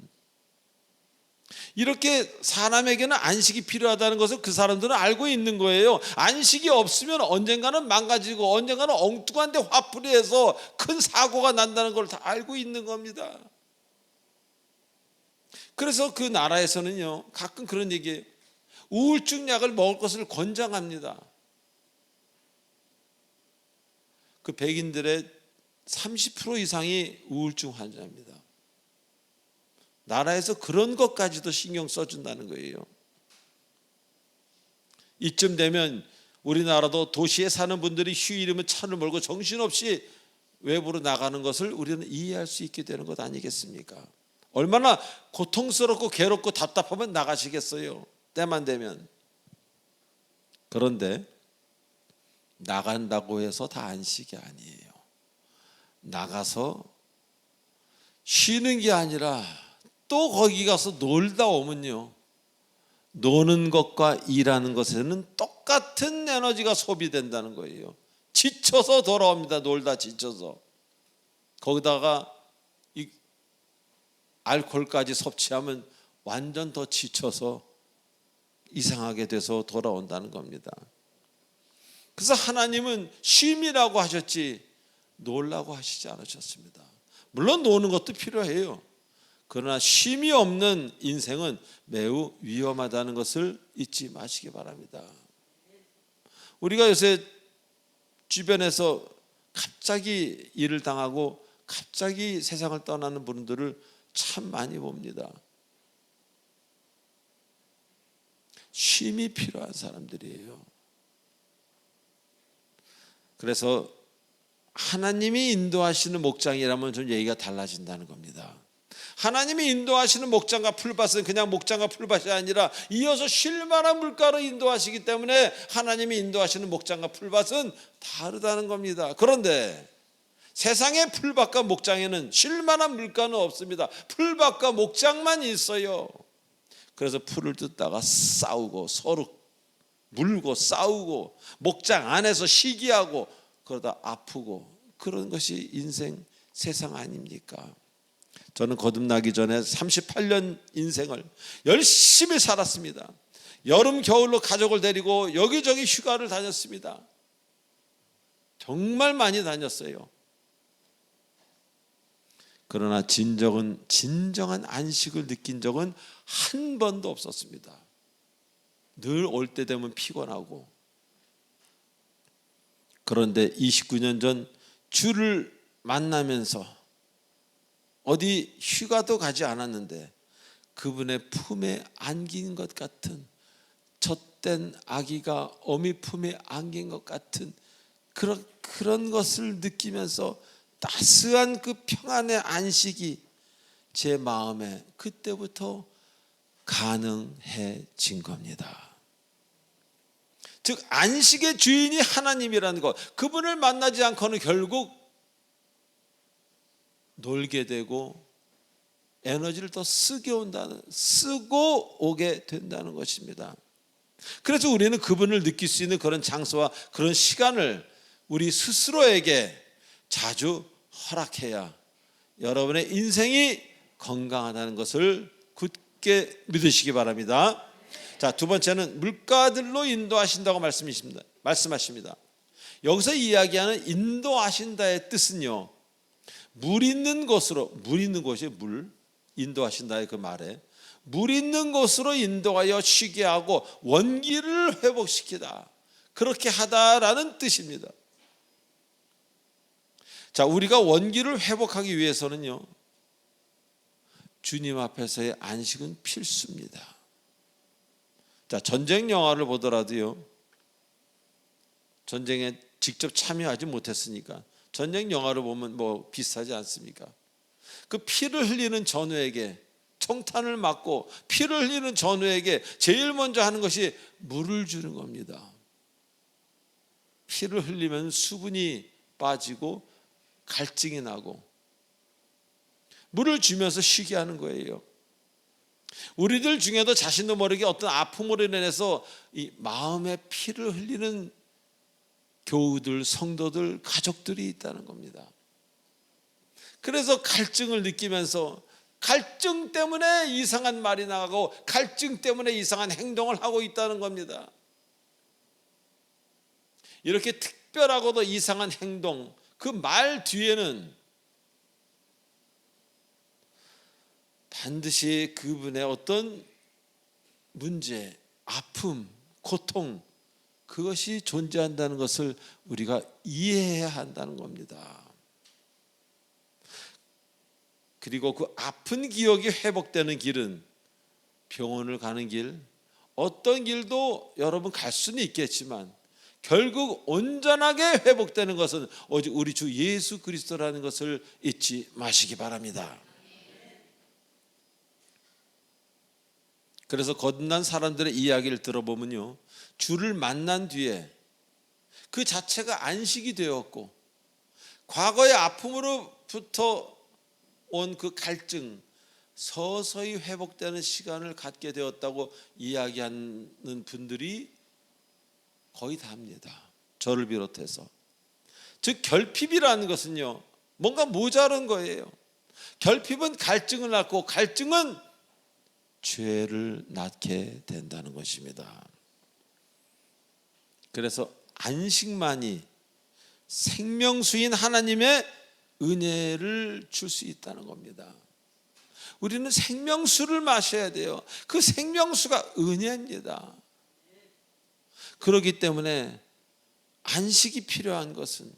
A: 이렇게 사람에게는 안식이 필요하다는 것을 그 사람들은 알고 있는 거예요. 안식이 없으면 언젠가는 망가지고 언젠가는 엉뚱한 데 화풀이해서 큰 사고가 난다는 걸 다 알고 있는 겁니다. 그래서 그 나라에서는요, 가끔 그런 얘기예요. 우울증 약을 먹을 것을 권장합니다. 그 백인들의 30% 이상이 우울증 환자입니다. 나라에서 그런 것까지도 신경 써준다는 거예요. 이쯤 되면 우리나라도 도시에 사는 분들이 휴일이면 차를 몰고 정신없이 외부로 나가는 것을 우리는 이해할 수 있게 되는 것 아니겠습니까? 얼마나 고통스럽고 괴롭고 답답하면 나가시겠어요, 때만 되면. 그런데 나간다고 해서 다 안식이 아니에요. 나가서 쉬는 게 아니라 또 거기 가서 놀다 오면요, 노는 것과 일하는 것에는 똑같은 에너지가 소비된다는 거예요. 지쳐서 돌아옵니다. 놀다 지쳐서. 거기다가 이 알코올까지 섭취하면 완전 더 지쳐서 이상하게 돼서 돌아온다는 겁니다. 그래서 하나님은 쉼이라고 하셨지 놀라고 하시지 않으셨습니다. 물론 노는 것도 필요해요. 그러나 쉼이 없는 인생은 매우 위험하다는 것을 잊지 마시기 바랍니다. 우리가 요새 주변에서 갑자기 일을 당하고 갑자기 세상을 떠나는 분들을 참 많이 봅니다. 쉼이 필요한 사람들이에요. 그래서 하나님이 인도하시는 목장이라면 좀 얘기가 달라진다는 겁니다. 하나님이 인도하시는 목장과 풀밭은 그냥 목장과 풀밭이 아니라 이어서 쉴 만한 물가로 인도하시기 때문에 하나님이 인도하시는 목장과 풀밭은 다르다는 겁니다. 그런데 세상의 풀밭과 목장에는 쉴 만한 물가는 없습니다. 풀밭과 목장만 있어요. 그래서 풀을 뜯다가 싸우고 서로 물고 싸우고 목장 안에서 시기하고 그러다 아프고, 그런 것이 인생 세상 아닙니까? 저는 거듭나기 전에 38년 인생을 열심히 살았습니다. 여름 겨울로 가족을 데리고 여기저기 휴가를 다녔습니다. 정말 많이 다녔어요. 그러나 진정한 안식을 느낀 적은 한 번도 없었습니다. 늘 올 때 되면 피곤하고. 그런데 29년 전 주를 만나면서 어디 휴가도 가지 않았는데 그분의 품에 안긴 것 같은, 젖된 아기가 어미 품에 안긴 것 같은 그런 것을 느끼면서 따스한 그 평안의 안식이 제 마음에 그때부터 가능해진 겁니다. 즉 안식의 주인이 하나님이라는 것, 그분을 만나지 않고는 결국 놀게 되고 에너지를 더 쓰고 오게 된다는 것입니다. 그래서 우리는 그분을 느낄 수 있는 그런 장소와 그런 시간을 우리 스스로에게 자주 허락해야 여러분의 인생이 건강하다는 것을 굳게 믿으시기 바랍니다. 자, 두 번째는 물가들로 인도하신다고 말씀하십니다. 여기서 이야기하는 인도하신다의 뜻은요, 물 있는 곳으로, 물 있는 곳이 물, 인도하신다의 그 말에 물 있는 곳으로 인도하여 쉬게 하고 원기를 회복시키다, 그렇게 하다라는 뜻입니다. 자, 우리가 원기를 회복하기 위해서는요, 주님 앞에서의 안식은 필수입니다. 자, 전쟁 영화를 보더라도요, 전쟁에 직접 참여하지 못했으니까 전쟁 영화를 보면 뭐 비슷하지 않습니까? 그 피를 흘리는 전우에게 총탄을 맞고 피를 흘리는 전우에게 제일 먼저 하는 것이 물을 주는 겁니다. 피를 흘리면 수분이 빠지고 갈증이 나고 물을 주면서 쉬게 하는 거예요. 우리들 중에도 자신도 모르게 어떤 아픔으로 인해서 이 마음의 피를 흘리는 교우들, 성도들, 가족들이 있다는 겁니다. 그래서 갈증을 느끼면서 갈증 때문에 이상한 말이 나가고 갈증 때문에 이상한 행동을 하고 있다는 겁니다. 이렇게 특별하고도 이상한 행동, 그 말 뒤에는 반드시 그분의 어떤 문제, 아픔, 고통, 그것이 존재한다는 것을 우리가 이해해야 한다는 겁니다. 그리고 그 아픈 기억이 회복되는 길은 병원을 가는 길, 어떤 길도 여러분 갈 수는 있겠지만 결국 온전하게 회복되는 것은 오직 우리 주 예수 그리스도라는 것을 잊지 마시기 바랍니다. 그래서 거듭난 사람들의 이야기를 들어보면요, 주를 만난 뒤에 그 자체가 안식이 되었고 과거의 아픔으로부터 온 그 갈증 서서히 회복되는 시간을 갖게 되었다고 이야기하는 분들이 거의 다입니다. 저를 비롯해서. 즉 결핍이라는 것은요, 뭔가 모자란 거예요. 결핍은 갈증을 낳고 갈증은 죄를 낳게 된다는 것입니다. 그래서 안식만이 생명수인 하나님의 은혜를 줄 수 있다는 겁니다. 우리는 생명수를 마셔야 돼요. 그 생명수가 은혜입니다. 그렇기 때문에 안식이 필요한 것은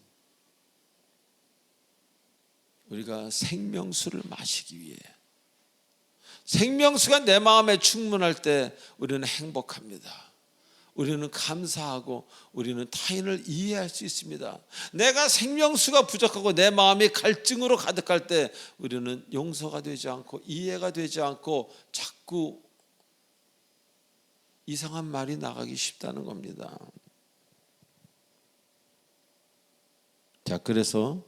A: 우리가 생명수를 마시기 위해, 생명수가 내 마음에 충만할 때 우리는 행복합니다. 우리는 감사하고 우리는 타인을 이해할 수 있습니다. 내가 생명수가 부족하고 내 마음이 갈증으로 가득할 때 우리는 용서가 되지 않고 이해가 되지 않고 자꾸 이상한 말이 나가기 쉽다는 겁니다. 자, 그래서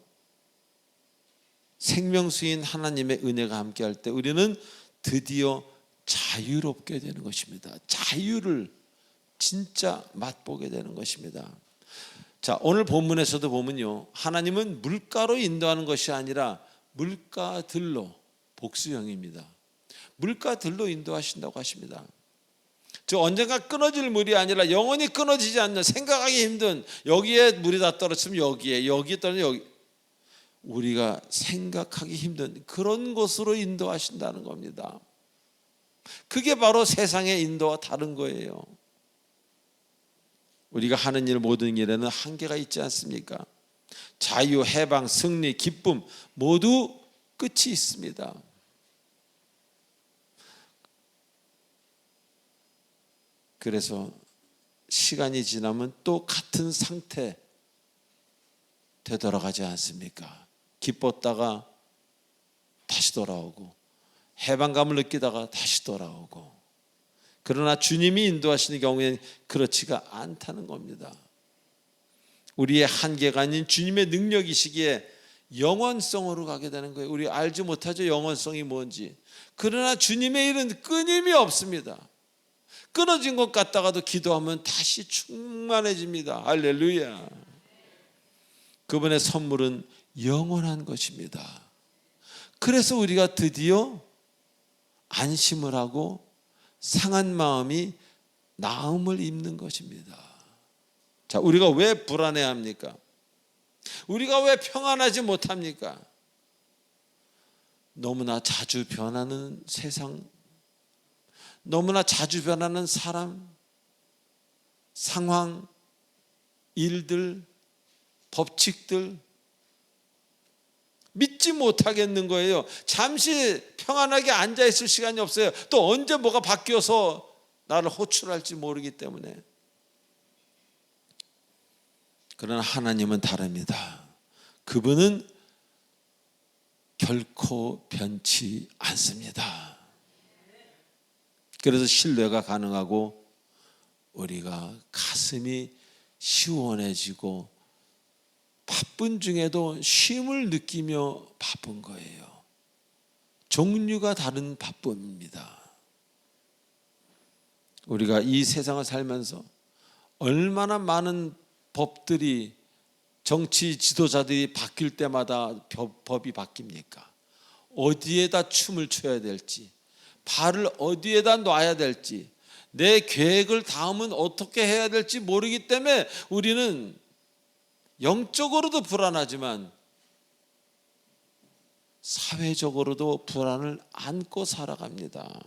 A: 생명수인 하나님의 은혜가 함께할 때 우리는 드디어 자유롭게 되는 것입니다. 자유를 진짜 맛보게 되는 것입니다. 자, 오늘 본문에서도 보면요, 하나님은 물가로 인도하는 것이 아니라 물가들로, 복수형입니다. 물가들로 인도하신다고 하십니다. 즉 언젠가 끊어질 물이 아니라 영원히 끊어지지 않는, 생각하기 힘든, 여기에 물이 다 떨어지면 여기에 떨어지면 여기, 우리가 생각하기 힘든 그런 곳으로 인도하신다는 겁니다. 그게 바로 세상의 인도와 다른 거예요. 우리가 하는 일, 모든 일에는 한계가 있지 않습니까? 자유, 해방, 승리, 기쁨 모두 끝이 있습니다. 그래서 시간이 지나면 또 같은 상태 되돌아가지 않습니까? 기뻤다가 다시 돌아오고 해방감을 느끼다가 다시 돌아오고. 그러나 주님이 인도하시는 경우에는 그렇지가 않다는 겁니다. 우리의 한계가 아닌 주님의 능력이시기에 영원성으로 가게 되는 거예요. 우리 알지 못하죠, 영원성이 뭔지. 그러나 주님의 일은 끊임이 없습니다. 끊어진 것 같다가도 기도하면 다시 충만해집니다. 할렐루야. 그분의 선물은 영원한 것입니다. 그래서 우리가 드디어 안심을 하고 상한 마음이 나음을 입는 것입니다. 자, 우리가 왜 불안해합니까? 우리가 왜 평안하지 못합니까? 너무나 자주 변하는 세상, 너무나 자주 변하는 사람, 상황, 일들, 법칙들 믿지 못하겠는 거예요. 잠시 평안하게 앉아있을 시간이 없어요. 또 언제 뭐가 바뀌어서 나를 호출할지 모르기 때문에. 그러나 하나님은 다릅니다. 그분은 결코 변치 않습니다. 그래서 신뢰가 가능하고 우리가 가슴이 시원해지고 바쁜 중에도 쉼을 느끼며 바쁜 거예요. 종류가 다른 바쁨입니다. 우리가 이 세상을 살면서 얼마나 많은 법들이, 정치 지도자들이 바뀔 때마다 법이 바뀝니까? 어디에다 춤을 춰야 될지, 발을 어디에다 놔야 될지, 내 계획을 다음은 어떻게 해야 될지 모르기 때문에 우리는 영적으로도 불안하지만 사회적으로도 불안을 안고 살아갑니다.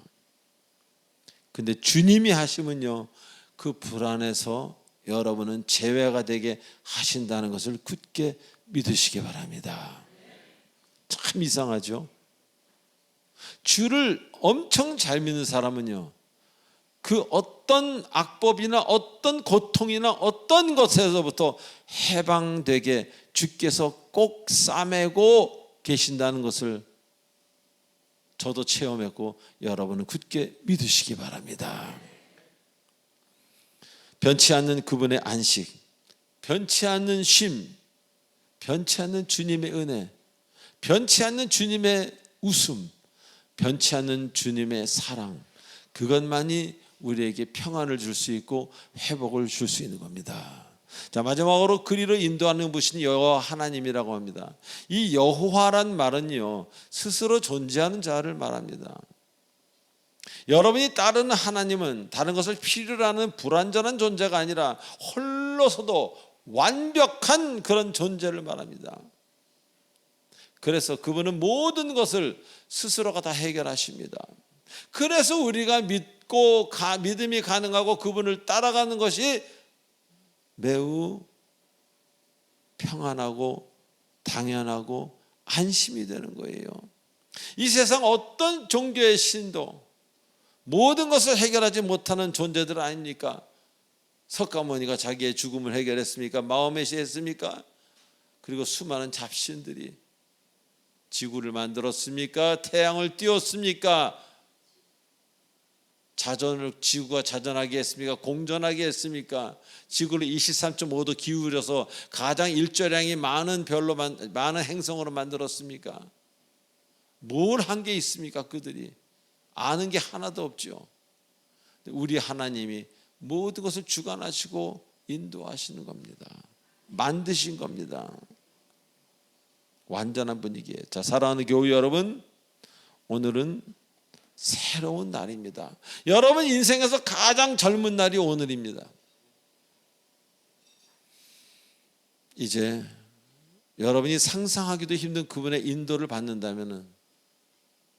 A: 근데 주님이 하시면요, 그 불안에서 여러분은 제외가 되게 하신다는 것을 굳게 믿으시기 바랍니다. 참 이상하죠? 주를 엄청 잘 믿는 사람은요, 그 어떤 악법이나 어떤 고통이나 어떤 것에서부터 해방되게 주께서 꼭 싸매고 계신다는 것을 저도 체험했고 여러분은 굳게 믿으시기 바랍니다. 변치 않는 그분의 안식, 변치 않는 쉼, 변치 않는 주님의 은혜, 변치 않는 주님의 웃음, 변치 않는 주님의 사랑, 그것만이 우리에게 평안을 줄 수 있고 회복을 줄 수 있는 겁니다. 자, 마지막으로 그리로 인도하는 분이 여호와 하나님이라고 합니다. 이 여호와란 말은요, 스스로 존재하는 자를 말합니다. 여러분이 따르는 하나님은 다른 것을 필요로 하는 불완전한 존재가 아니라 홀로서도 완벽한 그런 존재를 말합니다. 그래서 그분은 모든 것을 스스로가 다 해결하십니다. 그래서 우리가 믿고 믿음이 가능하고 그분을 따라가는 것이 매우 평안하고 당연하고 안심이 되는 거예요. 이 세상 어떤 종교의 신도 모든 것을 해결하지 못하는 존재들 아닙니까? 석가모니가 자기의 죽음을 해결했습니까? 마호메시 했습니까? 그리고 수많은 잡신들이 지구를 만들었습니까? 태양을 띄웠습니까? 지구가 자전하게 했습니까? 공전하게 했습니까? 지구를 23.5도 기울여서 가장 일조량이 많은 별로 많은 행성으로 만들었습니까? 뭘 한 게 있습니까? 그들이 아는 게 하나도 없죠. 우리 하나님이 모든 것을 주관하시고 인도하시는 겁니다. 만드신 겁니다. 완전한 분위기에. 자, 사랑하는 교우 여러분, 오늘은 새로운 날입니다. 여러분 인생에서 가장 젊은 날이 오늘입니다. 이제 여러분이 상상하기도 힘든 그분의 인도를 받는다면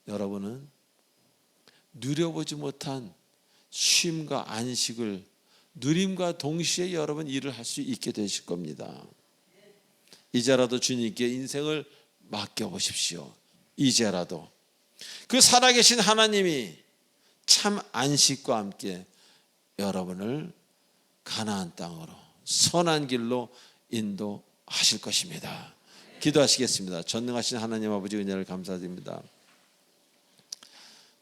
A: 여러분은 누려보지 못한 쉼과 안식을 누림과 동시에 여러분 일을 할 수 있게 되실 겁니다. 이제라도 주님께 인생을 맡겨보십시오. 이제라도 그 살아계신 하나님이 참 안식과 함께 여러분을 가나안 땅으로 선한 길로 인도하실 것입니다. 기도하시겠습니다. 전능하신 하나님 아버지 은혜를 감사드립니다.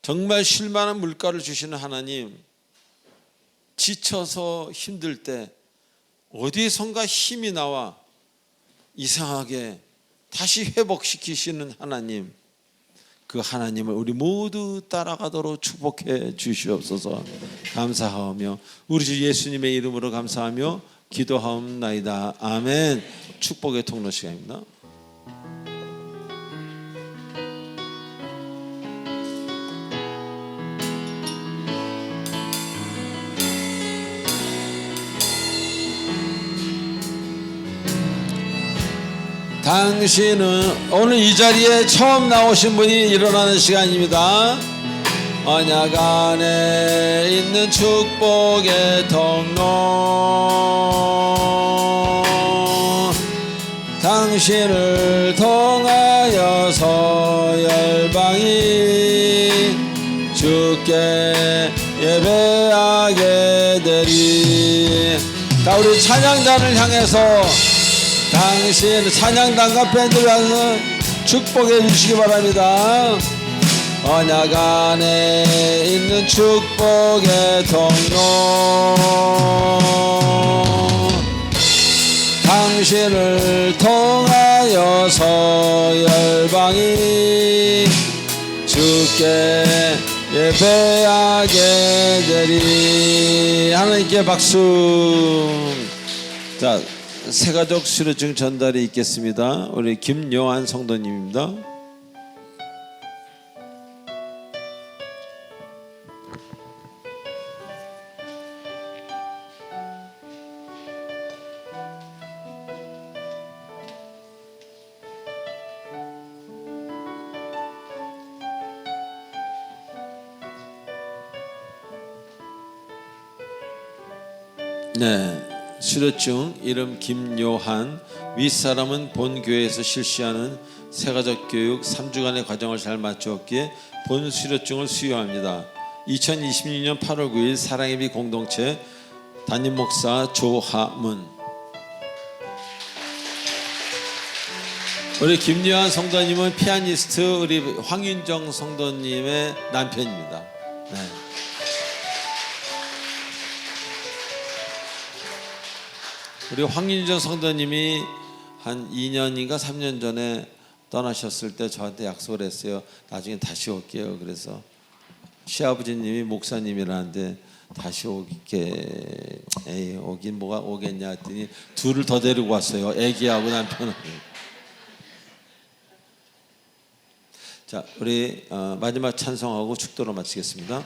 A: 정말 쉴만한 물가를 주시는 하나님, 지쳐서 힘들 때 어디선가 힘이 나와 이상하게 다시 회복시키시는 하나님, 그 하나님을 우리 모두 따라가도록 축복해 주시옵소서. 감사하며 우리 주 예수님의 이름으로 감사하며 기도하옵나이다. 아멘. 축복의 통로 시간입니다. 당신은 오늘 이 자리에 처음 나오신 분이 일어나는 시간입니다. 언약 안에 있는 축복의 통로, 당신을 통하여서 열방이 주께 예배하게 되리. 자, 우리 찬양단을 향해서 당신 찬양단과 밴드를 향해서 축복해 주시기 바랍니다. 언약 안에 있는 축복의 통로 당신을 통하여서 열방이 주께 예배하게 되리. 하나님께 박수. 자, 새가족 수료증 전달이 있겠습니다. 우리 김요한 성도님입니다. 네, 수료증 이름 김요한, 윗사람은 본 교회에서 실시하는 새가족 교육 3주간의 과정을 잘 마쳤기에 본 수료증을 수여합니다. 2026년 8월 9일 사랑의 빛 공동체 담임 목사 조하문. 우리 김요한 성도님은 피아니스트 우리 황윤정 성도님의 남편입니다. 네. 우리 황윤정 성도님이 한 2년인가 3년 전에 떠나셨을 때 저한테 약속을 했어요. 나중에 다시 올게요. 그래서 시아버지님이 목사님이라는데 다시 오게, 에이, 오긴 뭐가 오겠냐 했더니 둘을 더 데리고 왔어요. 애기하고 남편을. 자, 우리 마지막 찬송하고 축도로 마치겠습니다.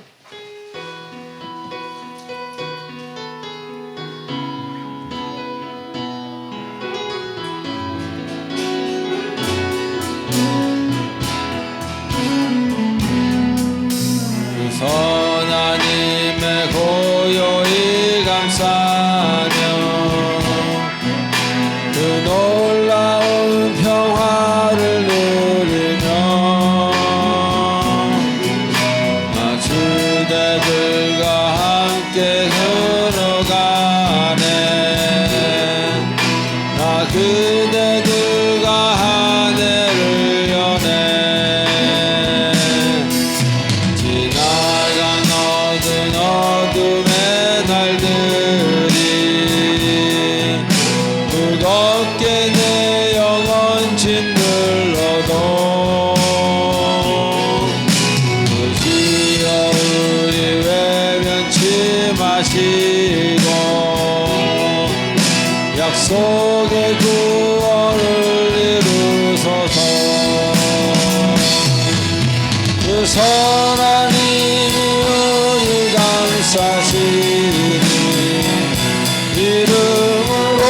A: 선하님의 고요히 감사하며 그 놀라운 평화를 누리며 나 주대들과 함께 걸어가네. 나 그대들과 하늘을 여네. 어둠의 날들이 무겁게 내 영혼 짓눌러도 주여 우리 외면치 마시고 약속의 구원을 이루소서. 그 선한 감사시니 이름으로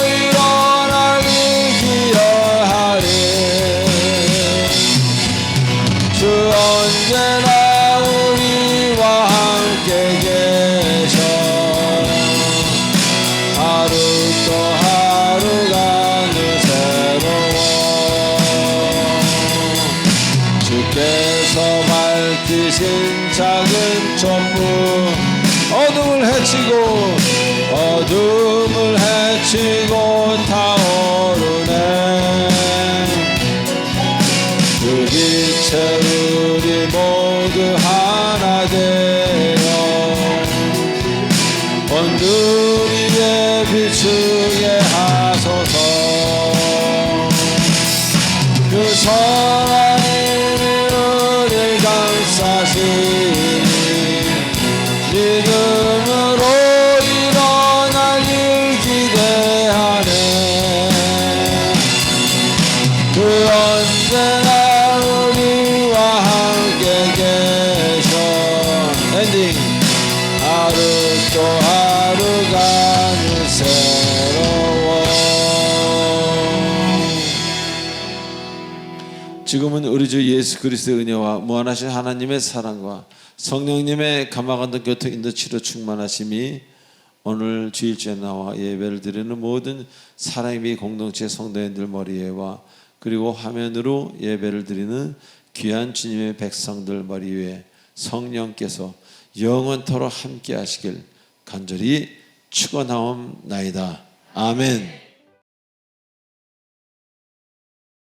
A: 일어나기 기여하리. 주 언제나 우리와 함께 계셔. 하루 또 하루가 늘 새로워. 주께서 밝히신 작은 촛불 어둠을 헤치고 타오르네. 그 빛에 우리 모두 하나 되어 온누리에 비추게 하소서. 그 선한 우리 감싸시니 믿음으로 일어나길 기대하네. 그 언제나 우리와 함께 계셔. 엔딩. 하루 또 하루가 늘 새로워. 지금은 우리 주 예수 그리스도의 은혜와 무한하신 하나님의 사랑과 성령님의 감화감동 교통 인도 치료 충만하심이 오늘 주일주에 나와 예배를 드리는 모든 사랑의 공동체 성도님들 머리에와 그리고 화면으로 예배를 드리는 귀한 주님의 백성들 머리 위에 성령께서 영원토록 함께 하시길 간절히 축원하옵나이다. 아멘.